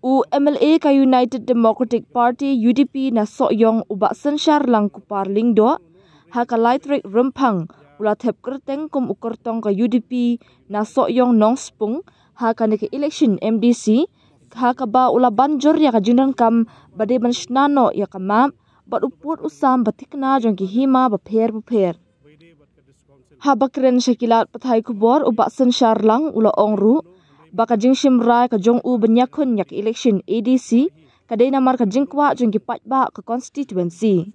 U MLA ka United Democratic Party UDP na soyong uba sensyar lang kupar lingdo ha ka lightrek rempang ula thep kerteng kum ukertong ka UDP na soyong nong spung ha ka nika election MDC ha ka ba ula banjor ya ka jingdan kam bade ban shnano ya ka map bat uput usam batikna jong ki hima bapher ha bakren shakilat pathai kubor uba sensyar lang ula ongru baka jingshim rai ka jong u banyakun yak election ADC kadai namar ka jingkwa jong ki patba ka constituency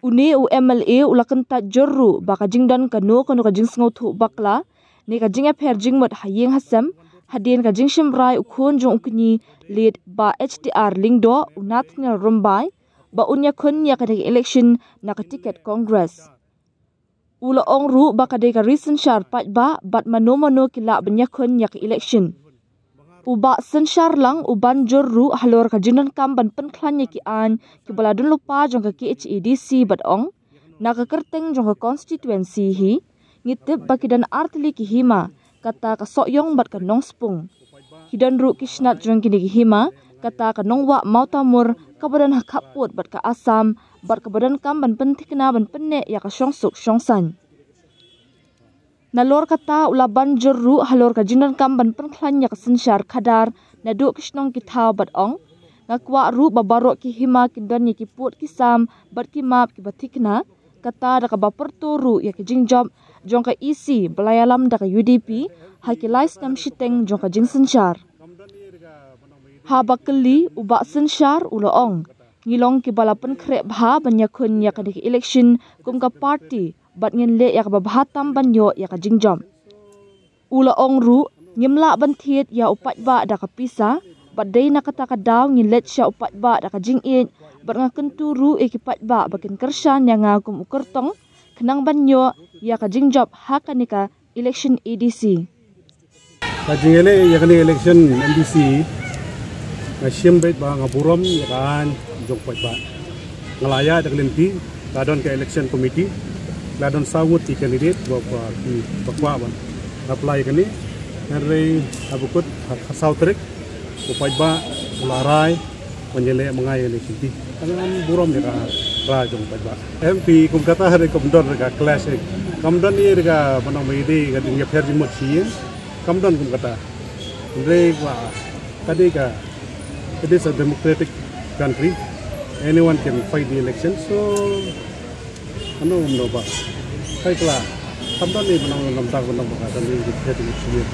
une u MLA ula kenta jorru baka jingdan ka no ka jingsngo thu bakla ne ka jinga pher jingmat hayeng hasam hadien ka jingshim rai ukhon jong ukni lead ba HDR lingdo unatnya rumbai ba unya khun ya ka election na ka ticket congress ula ongru baka de ka recent shar patba bat mano kila banyakun yak election uba sensyar lang uban jorru halor ka jinan kam ban penklan ki an ki baladun lupa jong ka KHEDC bat ong na ka kerteng jong ka constituency hi ngitip bakidan artli ki hima kata ka soyong bat ka nongspung hidan ru kishnat jong ki hima kata ka nongwa mautamur kabadan hakaput bat ka asam bat kabadan kam ban pentikna ban penne ya ka syongsuk syongsan nalor kata ula banjur ru halor ka jinan kam ban penklan ya ka sensyar khadar na du kishnong ki thau bat ong ngakwa ru babarok ki hima kindan ki put kisam bat ki map ki batikna kata da ka bapertu ru ya ki jingjob jong ka EC belayalam da ka UDP hakilais nam shiteng jong ka jing sensyar ha bakeli uba sensyar ula ong ngilong ki balapan krep bha banyakun ya ka election kum ka party bat ngin le ya ka babhatam banyo ya ka jingjom ula ong ru ngimla ban thiet ya upat ba da ka pisa bat dei na kata ka daw ngin let sya upat ba da ka jing it bat nga kentu ru e ki pat ba bakin kershan ya nga kum ukertong kenang banyo ya ka jingjob ha ka nika election ADC ka jingele ya ka election MDC Nasyam bait ba nga burom yakan jong pat ba ngalaya dak lenti kadon ka election committee kadon sawut ti candidate ba ki bakwa ban apply kani nare abukut hasautrek upat ba larai menyele mengai election ti tangan burom ya ra jong pat ba MP kum kata hari komdon ka class komdon ni ga banang meidi ga dinga pher jimot si komdon kum kata re wa tadi ka it is a democratic country. Anyone can fight the election. So, ano ba? Kaya kala, tamdan ni manang lamtag ko nang baka tamdan ni kaya tingin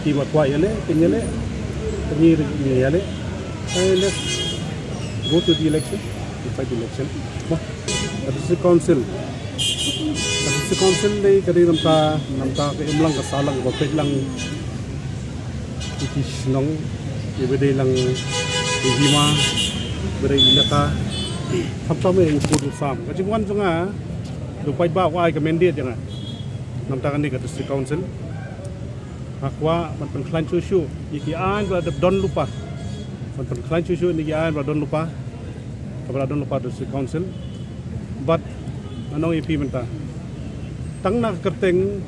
tiba kwa yale, tinyale, tinyir yale. Kaya let's go to the election, to fight the election. That is the council. That is the council ni kadi namta ke imlang kasalang bapet lang itis nong ibede lang hima beri ilaka sampai yang kudu sam kasi bukan sunga lupai ba wa ka mandate janga namtakan ni ka district council akwa man penklan chuchu iki an ba don lupa man penklan chuchu ni an ba don lupa kabra don lupa district council but anong ipi menta tangna kerteng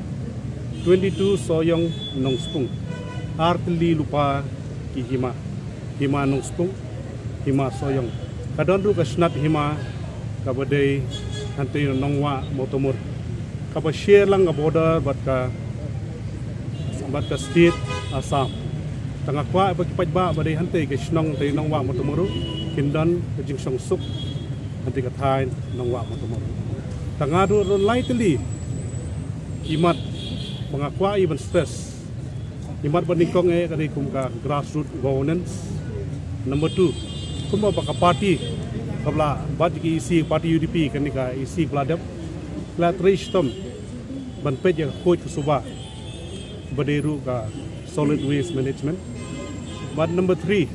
22 soyong nong spung artli lupa ki hima nong spung hima soyong kadon ru ka snat hima kabadai nanti nongwa motomur kaba share lang ka border bat ka state Assam tanga kwa ba ki ba badai hante ke snong te nongwa motomuru kindan ke jingsong suk nanti ka thai nongwa motomuru tanga ru lightly imat mangakwa even stress imat banikong kadi kum ka grassroots governance. Number 2, kumba baka party kabla bat ki isi party UDP kanika isi bladap plat rishtom ban pej coach suba baderu ka solid waste management. But number 3,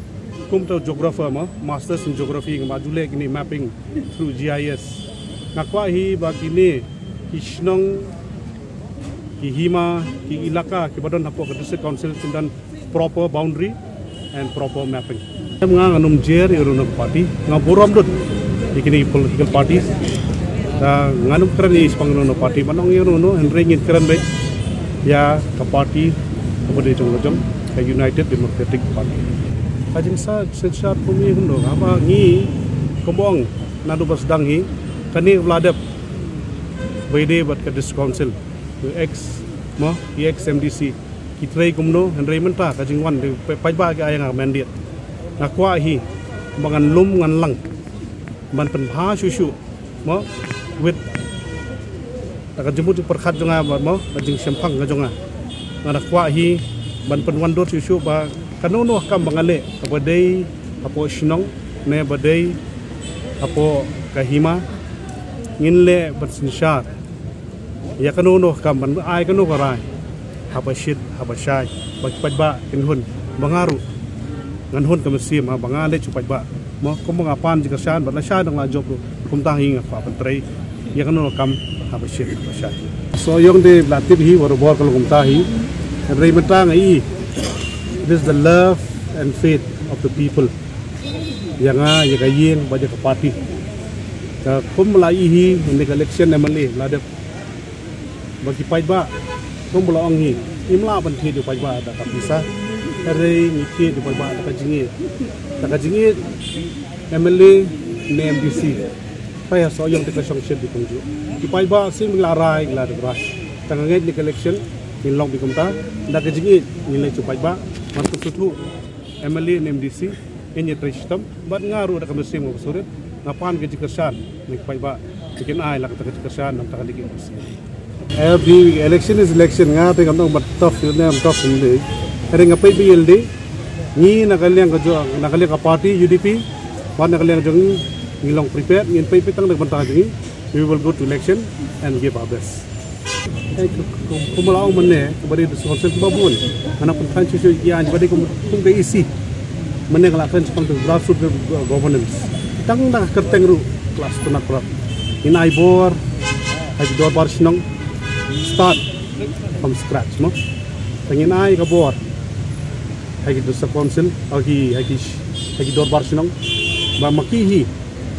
kumta geographer ma masters in geography ngajule kini mapping through GIS ngakwa hi bakini kisnong ki hima ki ilaka ki badan hapo ka district council tindan proper boundary and proper mapping mga nganum jer irunok party nga burom dut ikini political parties nganum kran is pangno party manong iruno henry ngin kran be ya ka party kabade jong ke United Democratic Party. Kajing sa sensat pumi hundo apa ngi kembong nadu basdang hi kani vladep BD bat ke dis council ex mo ex MDC kitrai kumno henry menta kajing wan de pajba ga ayang mandate nakwa hi bangan lum ngan lang ban pen ha susu mo with tak jemput perkhat jonga mo kajing sempang ngajonga nakwa hi ban pen wan dot susu ba kanono kam bangale kabadai apo shinong ne badai apo kahima nginle bersinsyar ya kanono kam ban ai kanu karai habashit habashai pajba kinhun bangaru nganhun kamsi ma bangale chupajba mo kum ngapan jika shan ban shan dang la job kum ta hinga pa pantrai ya kanono kam habashit habashai so yong de latib hi war bor kal kum ta hi rei mata ngai. This is the love and faith of the people. Yang yang banyak ke parti. Kum mulai hi ini election MLA ladep bagi pajba kum mulai anghi imla banti di pajba ada kapisa hari ngiki di pajba ada kajingit MLA NMDC payah soyong kita songship di kunju di pajba sim larai ladep ras tangangit di election nilong di kumta da kajingit nilai cu pajba mantu sutu MLA NMDC ini tristam bat ngaru ada kamsi mo surit ngapan ke jikesan nik pajba bikin ai la kata jikesan nam takali ke kursi. Every election is election nga te kamtong bat tough yun na tough hindi hari ngapai BLD ni nakaliang ka party UDP bat nakaliang jong ngilong prepare ngin pai pitang nagbanta jingi we will go to election and give our best. Kumulaong mana kepada konsen babun anak pentan cucu yang kepada kum ke isi mana ngelakukan sepanjang grassroots governance tang dah kerteng ru kelas tunak berat in ibor hai dor bar sinong start from scratch mo tangin ai kabor hai dosa konsen hai dor bar sinong ba makihi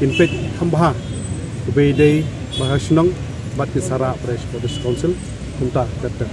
kinpet khambha bedai bahas sinong bat ke sara pres pada council untuk kata